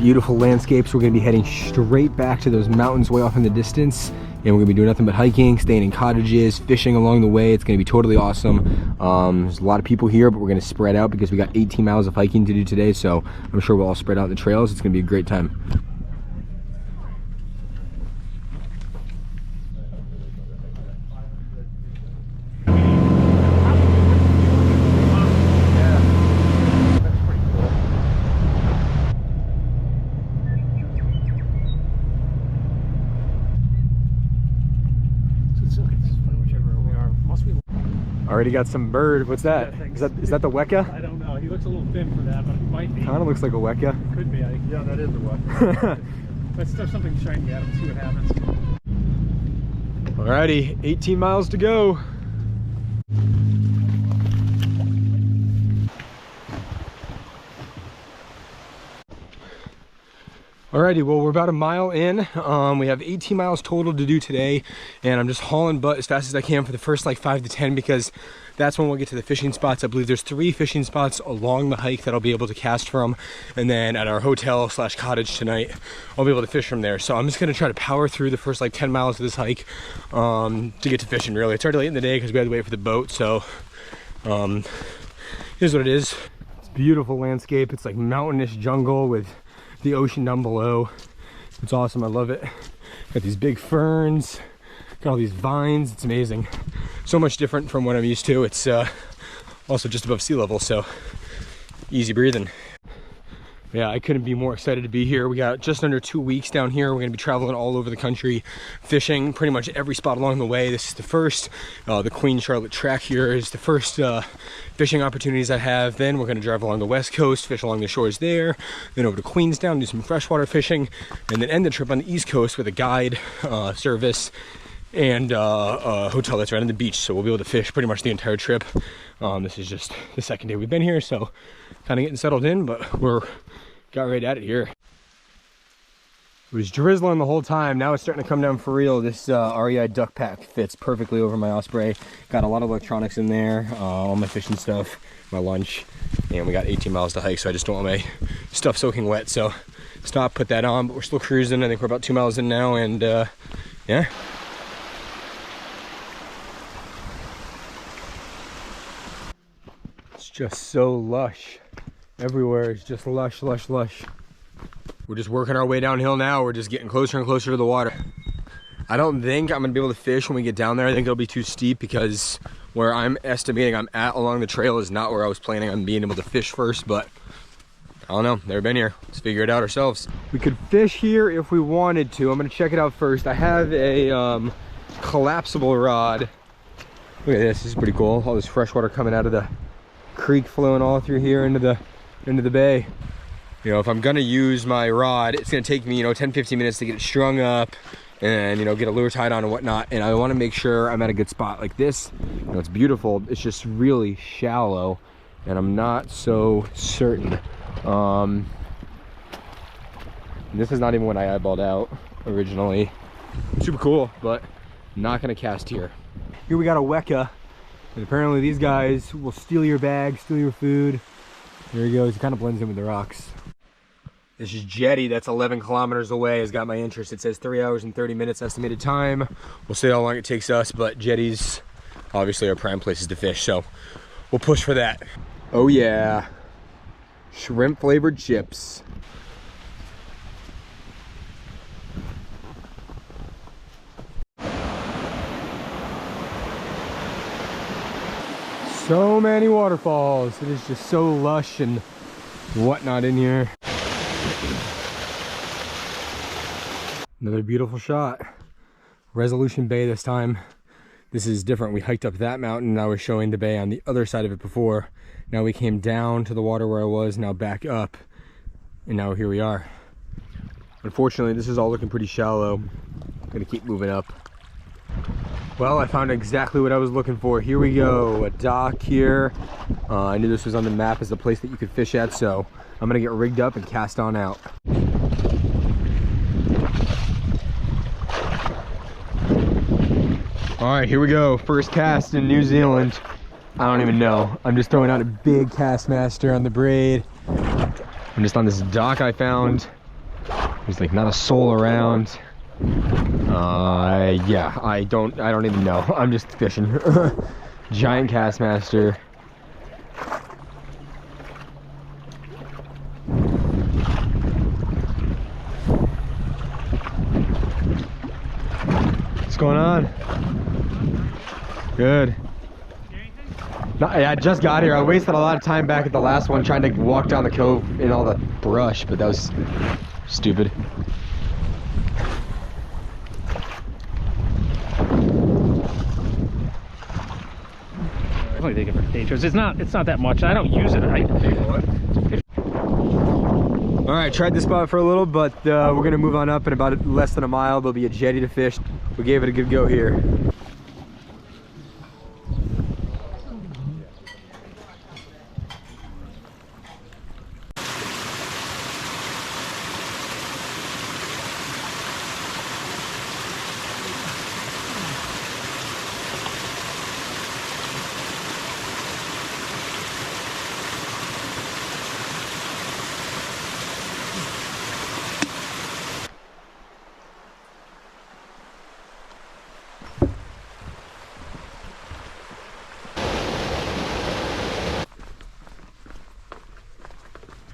beautiful landscapes. We're gonna be heading straight back to those mountains way off in the distance, and we're gonna be doing nothing but hiking, staying in cottages, fishing along the way. It's gonna be totally awesome. There's a lot of people here, but we're gonna spread out because we got 18 miles of hiking to do today, so I'm sure we'll all spread out in the trails. It's gonna be a great time. Already got some bird. What's that? Is that the weka? I don't know. He looks a little thin for that, but it might be. Kind of looks like a weka. Could be. Yeah, that is a weka. Let's throw something shiny at him and see what happens. Alrighty, 18 miles to go. Alrighty, well, we're about a mile in. We have 18 miles total to do today, and I'm just hauling butt as fast as I can for the first like 5 to 10 because that's when we'll get to the fishing spots. I believe there's 3 fishing spots along the hike that I'll be able to cast from, and then at our hotel slash cottage tonight, I'll be able to fish from there. So I'm just gonna try to power through the first like 10 miles of this hike to get to fishing. Really, it's already late in the day because we had to wait for the boat. So here's what it is. It's a beautiful landscape. It's like mountainous jungle with the ocean down below. It's awesome. I love it. Got these big ferns, got all these vines. It's amazing. So much different from what I'm used to. It's also just above sea level, so easy breathing. Yeah, I couldn't be more excited to be here. We got just under 2 weeks down here. We're gonna be traveling all over the country, fishing pretty much every spot along the way. This is the first, the Queen Charlotte track here is the first fishing opportunities I have. Then we're gonna drive along the West Coast, fish along the shores there, then over to Queenstown, do some freshwater fishing, and then end the trip on the East Coast with a guide service and a hotel that's right on the beach. So we'll be able to fish pretty much the entire trip. This is just the second day we've been here, so kind of getting settled in, but we're got right at it here. It was drizzling the whole time. Now it's starting to come down for real. This REI duck pack fits perfectly over my Osprey. Got a lot of electronics in there, all my fishing stuff, my lunch, and we got 18 miles to hike, so I just don't want my stuff soaking wet. So stop, put that on, but we're still cruising. I think we're about 2 miles in now, and yeah. It's just so lush. Everywhere is just lush, lush, lush. We're just working our way downhill now. We're just getting closer and closer to the water. I don't think I'm gonna be able to fish when we get down there. I think it'll be too steep because where I'm estimating I'm at along the trail is not where I was planning on being able to fish first, but I don't know, never been here. Let's figure it out ourselves. We could fish here if we wanted to. I'm gonna check it out first. I have a collapsible rod. Look at this, this is pretty cool. All this fresh water coming out of the creek flowing all through here into the bay. You know, if I'm gonna use my rod, it's gonna take me, 10-15 minutes to get it strung up and, get a lure tied on and whatnot. And I wanna make sure I'm at a good spot. Like this, it's beautiful. It's just really shallow and I'm not so certain. This is not even what I eyeballed out originally. Super cool, but not gonna cast here. Here we got a weka. And apparently these guys will steal your bag, steal your food. There he goes, he kind of blends in with the rocks. This is Jetty, that's 11 kilometers away, has got my interest. It says 3 hours and 30 minutes estimated time. We'll see how long it takes us, but Jetty's obviously our prime places to fish, so we'll push for that. Oh yeah, shrimp flavored chips. So many waterfalls. It is just so lush and whatnot in here. Another beautiful shot. Resolution Bay this time. This is different. We hiked up that mountain. Now we're showing the bay on the other side of it before. Now we came down to the water where I was, now back up, and now here we are. Unfortunately, this is all looking pretty shallow. I'm gonna keep moving up. Well, I found exactly what I was looking for. Here we go, a dock here. I knew this was on the map as a place that you could fish at, so I'm gonna get rigged up and cast on out. All right, here we go. First cast in New Zealand. I don't even know. I'm just throwing out a big Castmaster on the braid. I'm just on this dock I found. There's like not a soul around. Yeah, I don't even know. I'm just fishing. Giant Castmaster. What's going on? Good. I just got here. I wasted a lot of time back at the last one trying to walk down the cove in all the brush, but that was stupid. I only take it for pictures. It's not that much. I don't use it. All right, tried this spot for a little, but we're gonna move on up. In about less than a mile, there'll be a jetty to fish. We gave it a good go here.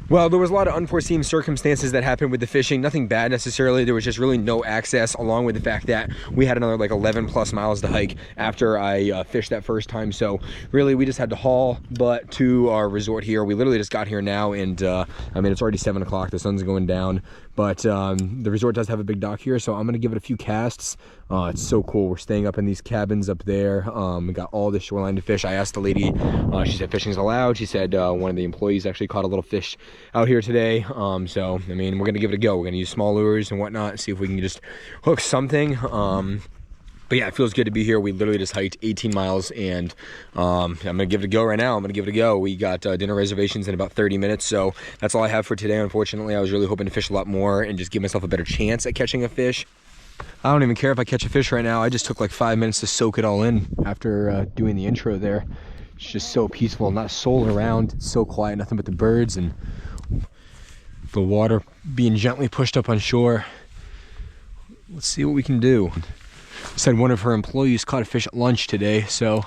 Well, there was a lot of unforeseen circumstances that happened with the fishing. Nothing bad necessarily. There was just really no access, along with the fact that we had another like 11 plus miles to hike after I fished that first time. So really we just had to haul but to our resort here. We literally just got here now, and I mean, it's already 7 o'clock. The sun's going down, but the resort does have a big dock here, so I'm gonna give it a few casts. It's so cool. We're staying up in these cabins up there. We got all the shoreline to fish. I asked the lady, she said fishing's allowed. She said one of the employees actually caught a little fish out here today. So I mean, we're gonna give it a go. We're gonna use small lures and whatnot, see if we can just hook something. But yeah, it feels good to be here. We literally just hiked 18 miles, and I'm gonna give it a go right now. I'm gonna give it a go. We got dinner reservations in about 30 minutes, so that's all I have for today. Unfortunately, I was really hoping to fish a lot more and just give myself a better chance at catching a fish. I don't even care if I catch a fish right now. I just took like 5 minutes to soak it all in after doing the intro there. It's just so peaceful, not a soul around. It's so quiet, nothing but the birds and the water being gently pushed up on shore. Let's see what we can do. Said one of her employees caught a fish at lunch today, so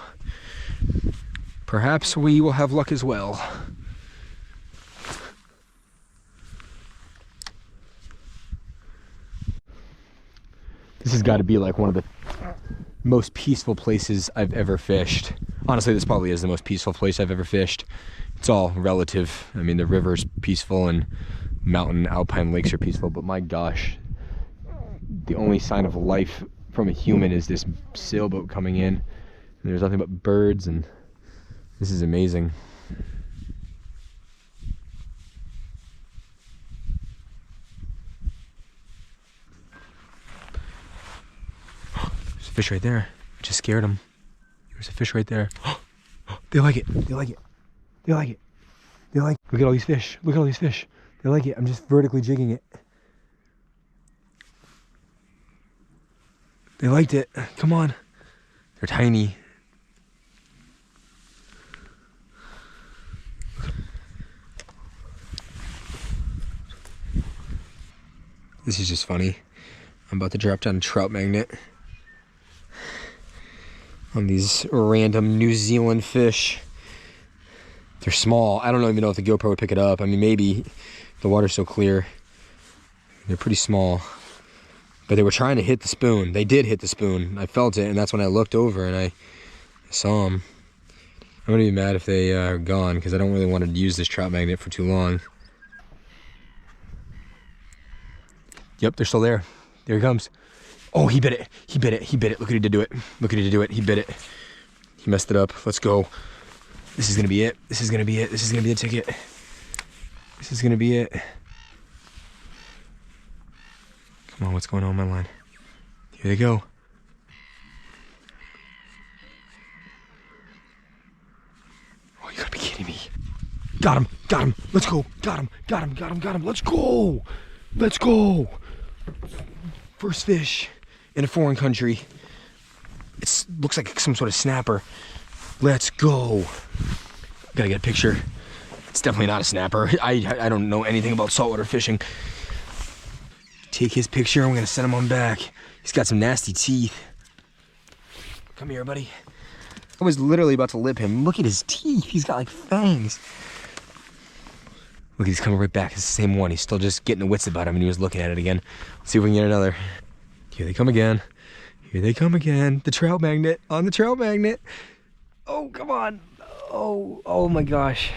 perhaps we will have luck as well. This has got to be like one of the most peaceful places I've ever fished. Honestly, this probably is the most peaceful place I've ever fished. It's all relative. I mean, the river's peaceful and mountain alpine lakes are peaceful, but my gosh, the only sign of life from a human is this sailboat coming in, and there's nothing but birds, and this is amazing. There's a fish right there. I just scared him. There's a fish right there. They like it. They like it. They like it. They like it. Look at all these fish. Look at all these fish. They like it. I'm just vertically jigging it. They liked it. Come on. They're tiny. This is just funny. I'm about to drop down a trout magnet on these random New Zealand fish. They're small. I don't even know if the GoPro would pick it up. I mean, maybe. The water's so clear. They're pretty small. But they were trying to hit the spoon. They did hit the spoon. I felt it, and that's when I looked over and I saw them. I'm gonna be mad if they are gone, because I don't really want to use this trout magnet for too long. Yep, they're still there. There he comes. Oh, he bit it. He bit it. He bit it. Look what he did to it. Look what he did to it. He bit it. He messed it up. Let's go. This is gonna be it. This is gonna be it. This is gonna be the ticket. This is gonna be it. Come on, what's going on my line? Here they go. Oh, you gotta be kidding me. Got him, got him. Let's go. Got him, got him, got him, got him. Let's go. Let's go. First fish in a foreign country. It looks like some sort of snapper. Let's go. Gotta get a picture. It's definitely not a snapper. I don't know anything about saltwater fishing. take his picture and we're gonna send him on back. He's got some nasty teeth. Come here, buddy. I was literally about to lip him. Look at his teeth. He's got like fangs. Look, he's coming right back. It's the same one. He's still just getting the wits about him and he was looking at it again. Let's see if we can get another. Here they come again. Here they come again. The trout magnet on the trout magnet. Oh, come on. Oh my gosh.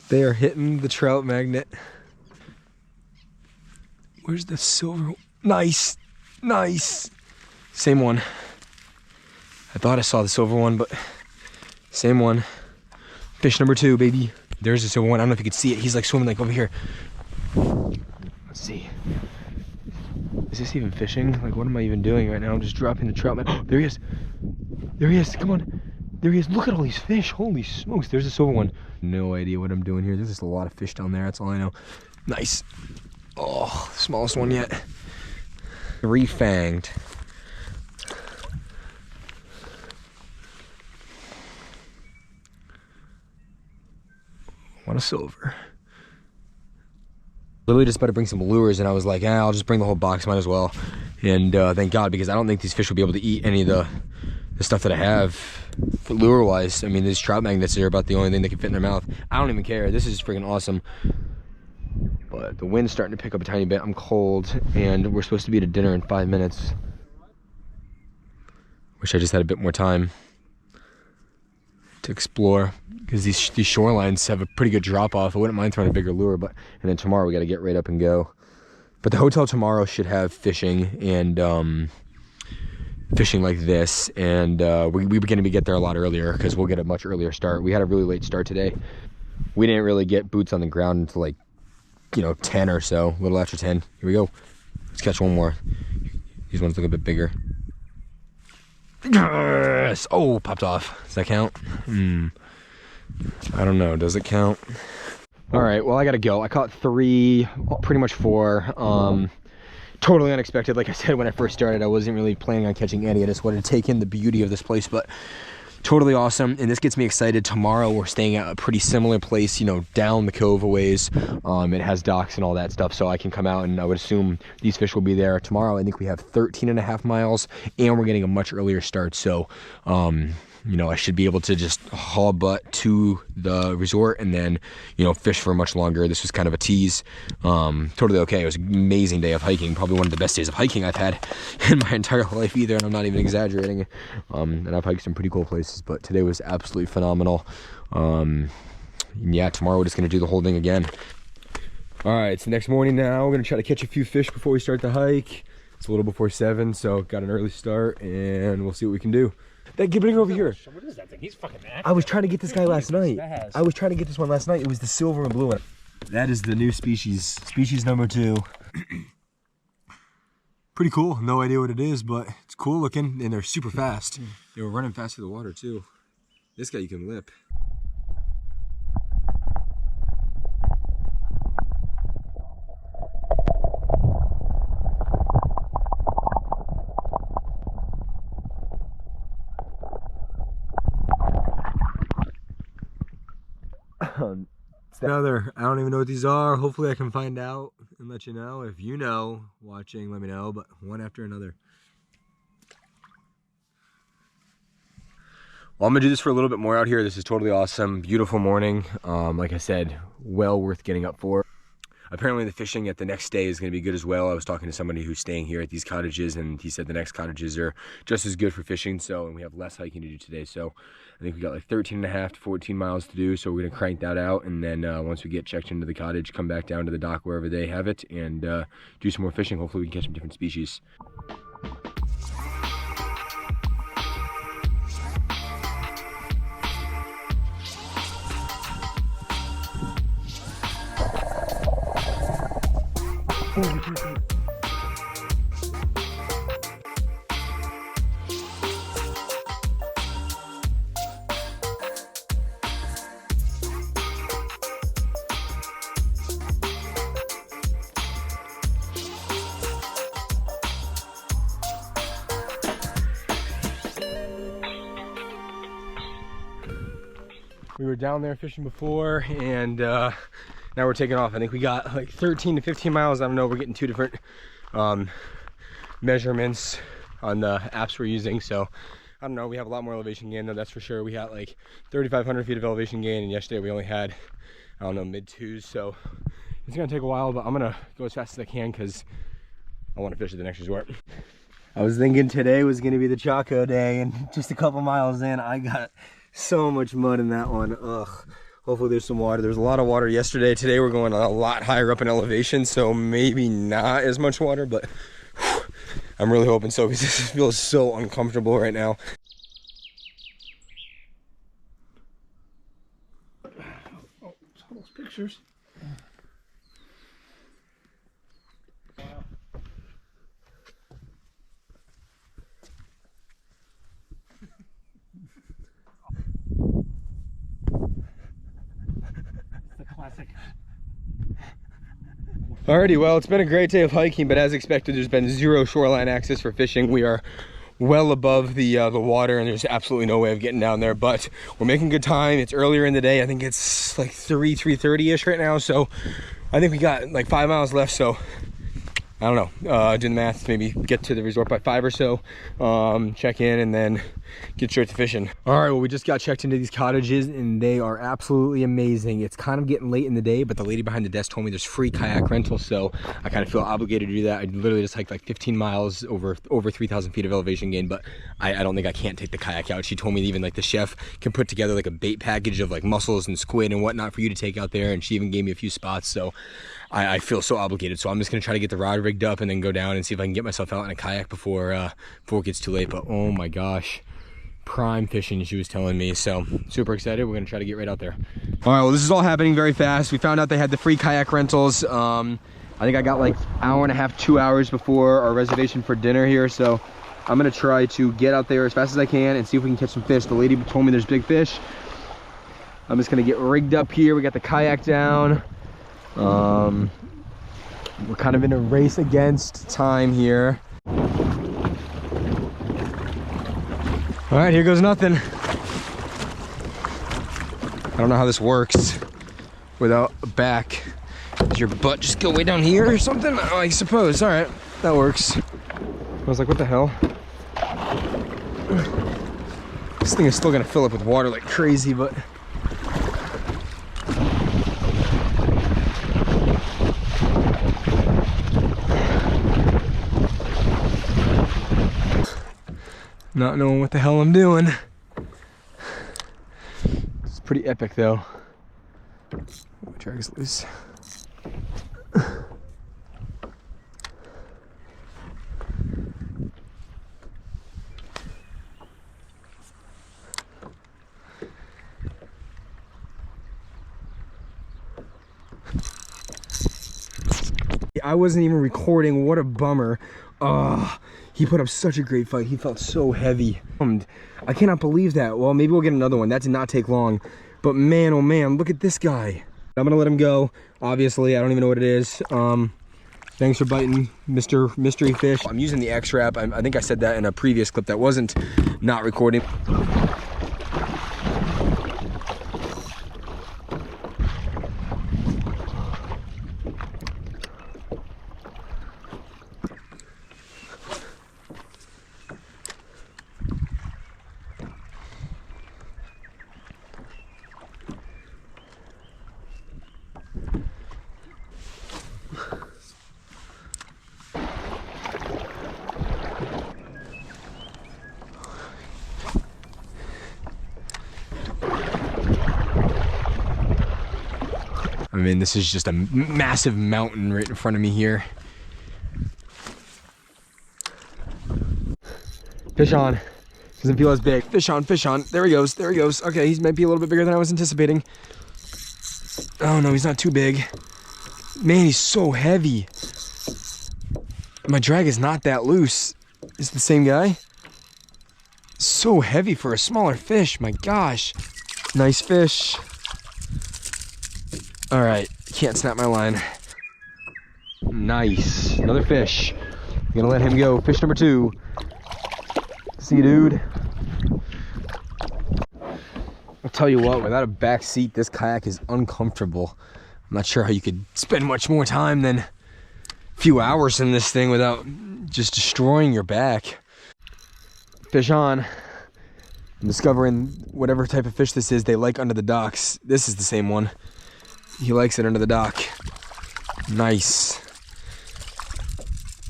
They are hitting the trout magnet. Where's the silver? Nice. Nice. Same one. I thought I saw the silver one, but same one. Fish number 2, baby. There's the silver one. I don't know if you can see it. He's like swimming like over here. Let's see. Is this even fishing? Like, what am I even doing right now? I'm just dropping the trout. There he is. There he is. Come on. There he is. Look at all these fish. Holy smokes. There's the silver one. No idea what I'm doing here. There's just a lot of fish down there. That's all I know. Nice. Oh, smallest one yet. 3-fanged. What a silver. Literally just about to bring some lures and I was like, I'll just bring the whole box, might as well. And thank God, because I don't think these fish will be able to eat any of the stuff that I have lure wise. I mean, these trout magnets are about the only thing that can fit in their mouth. I don't even care. This is freaking awesome. But the wind's starting to pick up a tiny bit. I'm cold and we're supposed to be at dinner in 5 minutes. Wish I just had a bit more time to explore, because these shorelines have a pretty good drop off. I wouldn't mind throwing a bigger lure, and then tomorrow we got to get right up and go. But the hotel tomorrow should have fishing and fishing like this, and we're going to get there a lot earlier because we'll get a much earlier start. We had a really late start today. We didn't really get boots on the ground until like 10 or so, a little after 10. Here we go. Let's catch one more. These ones look a bit bigger. Yes! Oh, popped off. Does that count? I don't know. Does it count? All right. Well, I gotta go. I caught 3, pretty much 4. Totally unexpected. Like I said, when I first started, I wasn't really planning on catching any. I just wanted to take in the beauty of this place, but totally awesome. And this gets me excited. Tomorrow we're staying at a pretty similar place, down the cove a ways. It has docks and all that stuff, so I can come out and I would assume these fish will be there. Tomorrow I think we have 13.5 miles and we're getting a much earlier start, so I should be able to just haul butt to the resort and then fish for much longer. This was kind of a tease. Totally okay. It was an amazing day of hiking, probably one of the best days of hiking I've had in my entire life either, and I'm not even exaggerating. And I've hiked some pretty cool places, but today was absolutely phenomenal. Yeah, tomorrow we're just gonna do the whole thing again. All right, it's the next morning now. We're gonna try to catch a few fish before we start the hike. It's a little before 7, so got an early start and we'll see what we can do. Bring it over here. What is that thing? He's fucking active. I was trying to get this guy last night. I was trying to get this one last night. It was the silver and blue one. That is the new species. Species number 2. Pretty cool. No idea what it is, but it's cool looking and they're super fast. They were running fast through the water too. This guy you can lip. Another, I don't even know what these are. Hopefully I can find out and let you know. If you know, watching, let me know, but one after another. Well, I'm gonna do this for a little bit more out here. This is totally awesome. Beautiful morning. Like I said, well worth getting up for. Apparently the fishing at the next day is going to be good as well. I was talking to somebody who's staying here at these cottages and he said the next cottages are just as good for fishing. So, and we have less hiking to do today. So I think we got like 13.5 to 14 miles to do. So we're going to crank that out. And then once we get checked into the cottage, come back down to the dock wherever they have it and do some more fishing. Hopefully we can catch some different species. We were down there fishing before and now we're taking off. I think we got like 13 to 15 miles. I don't know, we're getting 2 different measurements on the apps we're using. So I don't know, we have a lot more elevation gain though, that's for sure. We got like 3,500 feet of elevation gain, and yesterday we only had, I don't know, mid-twos. So it's gonna take a while, but I'm gonna go as fast as I can because I want to fish at the next resort. I was thinking today was gonna be the Chaco day, and just a couple miles in, I got so much mud in that one. Ugh. Hopefully there's some water. There's a lot of water yesterday. Today we're going a lot higher up in elevation, so maybe not as much water, but whew, I'm really hoping so because this feels so uncomfortable right now. Oh, saw those pictures. The classic. Alrighty, well, it's been a great day of hiking, but as expected, there's been zero shoreline access for fishing. We are well above the water, and there's absolutely no way of getting down there, but we're making good time. It's earlier in the day. I think it's like 3:30-ish right now, so I think we got like 5 miles left, so I don't know, do the math, maybe get to the resort by 5 or so, check in, and then get straight to fishing. All right, well, we just got checked into these cottages, and they are absolutely amazing. It's kind of getting late in the day, but the lady behind the desk told me there's free kayak rental, so I kind of feel obligated to do that. I literally just hiked like 15 miles over 3,000 feet of elevation gain, but I don't think I can't take the kayak out. She told me even like the chef can put together like a bait package of like mussels and squid and whatnot for you to take out there, and she even gave me a few spots, so I feel so obligated. So I'm just gonna try to get the rod rigged up and then go down and see if I can get myself out in a kayak before it gets too late. But oh my gosh, prime fishing, she was telling me, so super excited. We're gonna try to get right out there. All right, well, this is all happening very fast. We found out they had the free kayak rentals. I think I got like hour and a half, 2 hours before our reservation for dinner here, so I'm gonna try to get out there as fast as I can and see if we can catch some fish. The lady told me there's big fish. I'm just gonna get rigged up here. We got the kayak down. We're kind of in a race against time here. All right, here goes nothing. I don't know how this works without a back. Does your butt just go way down here or something? Oh, I suppose. All right, that works. I was like, what the hell? This thing is still gonna fill up with water like crazy, but not knowing what the hell I'm doing. It's pretty epic though. My drag is loose. I wasn't even recording. What a bummer. He put up such a great fight. He felt so heavy. I cannot believe that. Well, maybe we'll get another one. That did not take long. But man, oh man, look at this guy. I'm gonna let him go. Obviously, I don't even know what it is. Thanks for biting, Mr. Mystery Fish. I'm using the X-Wrap. I think I said that in a previous clip that wasn't not recording. I mean, this is just a massive mountain right in front of me here. Fish on. Doesn't feel as big. Fish on, fish on. There he goes, there he goes. Okay, he might be a little bit bigger than I was anticipating. Oh no, he's not too big. Man, he's so heavy. My drag is not that loose. Is it the same guy? So heavy for a smaller fish, my gosh. Nice fish. All right, can't snap my line. Nice, another fish. I'm gonna let him go. Fish number 2. See you, dude. I'll tell you what, without a back seat, this kayak is uncomfortable. I'm not sure how you could spend much more time than few hours in this thing without just destroying your back. Fish on. I'm discovering whatever type of fish this is, they like under the docks. This is the same one. He likes it under the dock. Nice.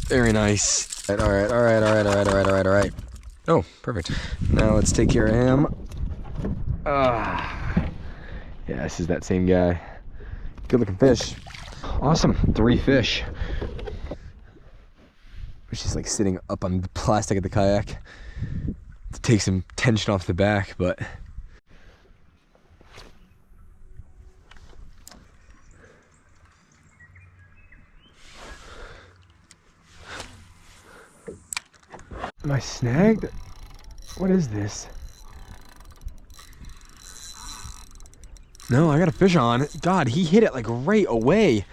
Very nice. All right. Oh, perfect. Now let's take care of him. Yeah, this is that same guy. Good looking fish. Awesome, 3 fish. She's like sitting up on the plastic of the kayak to take some tension off the back, but am I snagged? What is this? No, I got a fish on. God, he hit it like right away.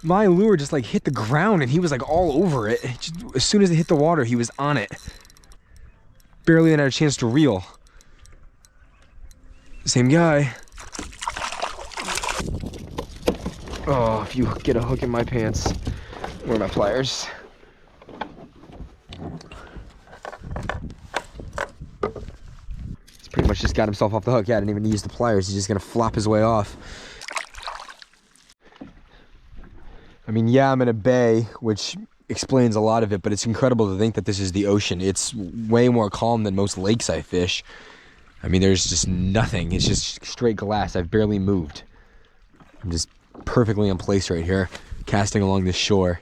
My lure just like hit the ground and he was like all over it. As soon as it hit the water, he was on it. Barely had a chance to reel. Same guy. Oh, if you get a hook in my pants, where are my pliers? He's pretty much just got himself off the hook. Yeah, I didn't even use the pliers. He's just gonna flop his way off. I mean, yeah, I'm in a bay, which explains a lot of it, but it's incredible to think that this is the ocean. It's way more calm than most lakes I fish. I mean, there's just nothing. It's just straight glass. I've barely moved. I'm just perfectly in place right here, casting along this shore.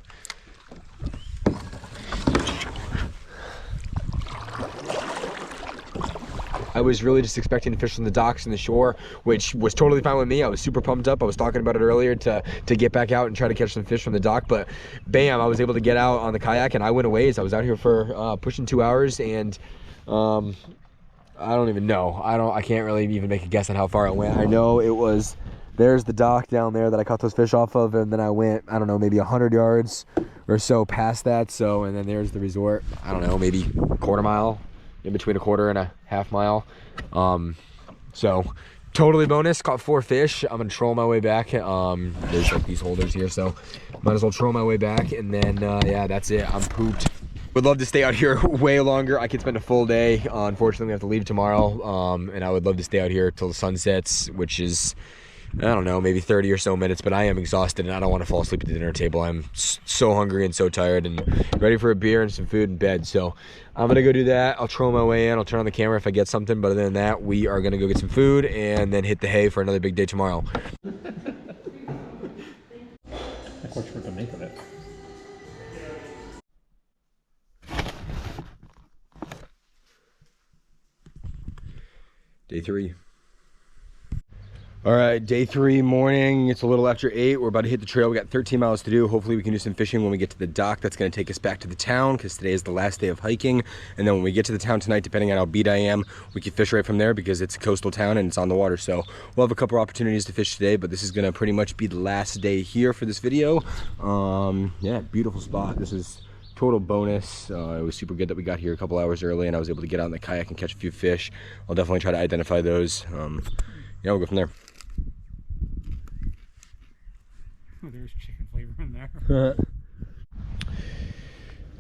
I was really just expecting to fish from the docks and the shore, which was totally fine with me. I was super pumped up. I was talking about it earlier to get back out and try to catch some fish from the dock, but bam, I was able to get out on the kayak and I went a ways. I was out here for pushing 2 hours, and I don't even know. I can't really even make a guess on how far it went. I know it was, there's the dock down there that I caught those fish off of, and then I went, I don't know, maybe 100 yards or so past that. So, and then there's the resort, I don't know, maybe a quarter mile, in between a quarter and a half mile. So totally bonus. Caught 4 fish. I'm gonna troll my way back. There's like these holders here, so might as well troll my way back, and then yeah, that's it. I'm pooped. Would love to stay out here way longer. I could spend a full day. Unfortunately, we have to leave tomorrow, and I would love to stay out here till the sun sets, which is, I don't know, maybe 30 or so minutes, but I am exhausted and I don't want to fall asleep at the dinner table. I'm so hungry and so tired and ready for a beer and some food in bed. So I'm going to go do that. I'll troll my way in. I'll turn on the camera if I get something, but other than that, we are going to go get some food and then hit the hay for another big day tomorrow. That's what you're to make of it. Day 3. All right, day 3 morning. It's a little after 8. We're about to hit the trail. We got 13 miles to do. Hopefully we can do some fishing when we get to the dock. That's going to take us back to the town because today is the last day of hiking. And then when we get to the town tonight, depending on how beat I am, we can fish right from there because it's a coastal town and it's on the water. So we'll have a couple opportunities to fish today, but this is going to pretty much be the last day here for this video. Yeah, beautiful spot. This is total bonus. It was super good that we got here a couple hours early and I was able to get out in the kayak and catch a few fish. I'll definitely try to identify those. Yeah, we'll go from there. Oh, there's chicken flavor in there.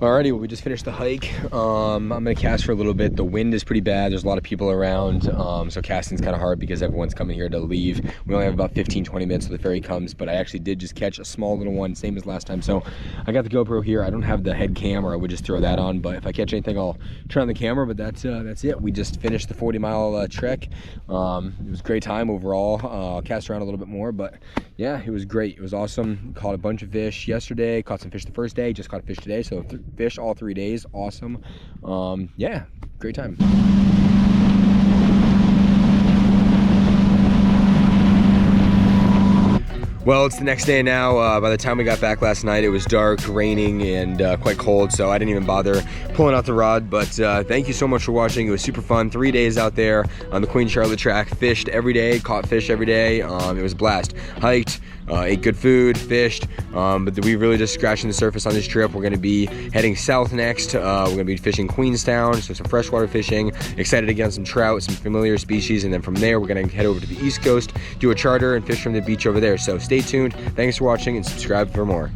Alrighty, well, we just finished the hike. I'm gonna cast for a little bit. The wind is pretty bad. There's a lot of people around, so casting's kind of hard because everyone's coming here to leave. We only have about 15-20 minutes till the ferry comes, but I actually did just catch a small little one, same as last time. So I got the GoPro here. I don't have the head cam, or I would just throw that on, but if I catch anything, I'll turn on the camera. But that's it. We just finished the 40-mile trek. It was a great time overall. Cast around a little bit more, but yeah, it was great. It was awesome. Caught a bunch of fish yesterday. Caught some fish the first day. Just caught a fish today. So fish all 3 days. Awesome. Yeah, great time. Well, it's the next day now. By the time we got back last night, it was dark, raining, and quite cold, so I didn't even bother pulling out the rod. But thank you so much for watching. It was super fun. 3 days out there on the Queen Charlotte track. Fished every day, caught fish every day. It was a blast. Hiked, ate good food, fished, but we really just scratching the surface on this trip. We're gonna be heading south next. We're gonna be fishing Queenstown, so some freshwater fishing. Excited to get on some trout, some familiar species, and then from there we're gonna head over to the East Coast, do a charter, and fish from the beach over there. So stay tuned. Thanks for watching and subscribe for more.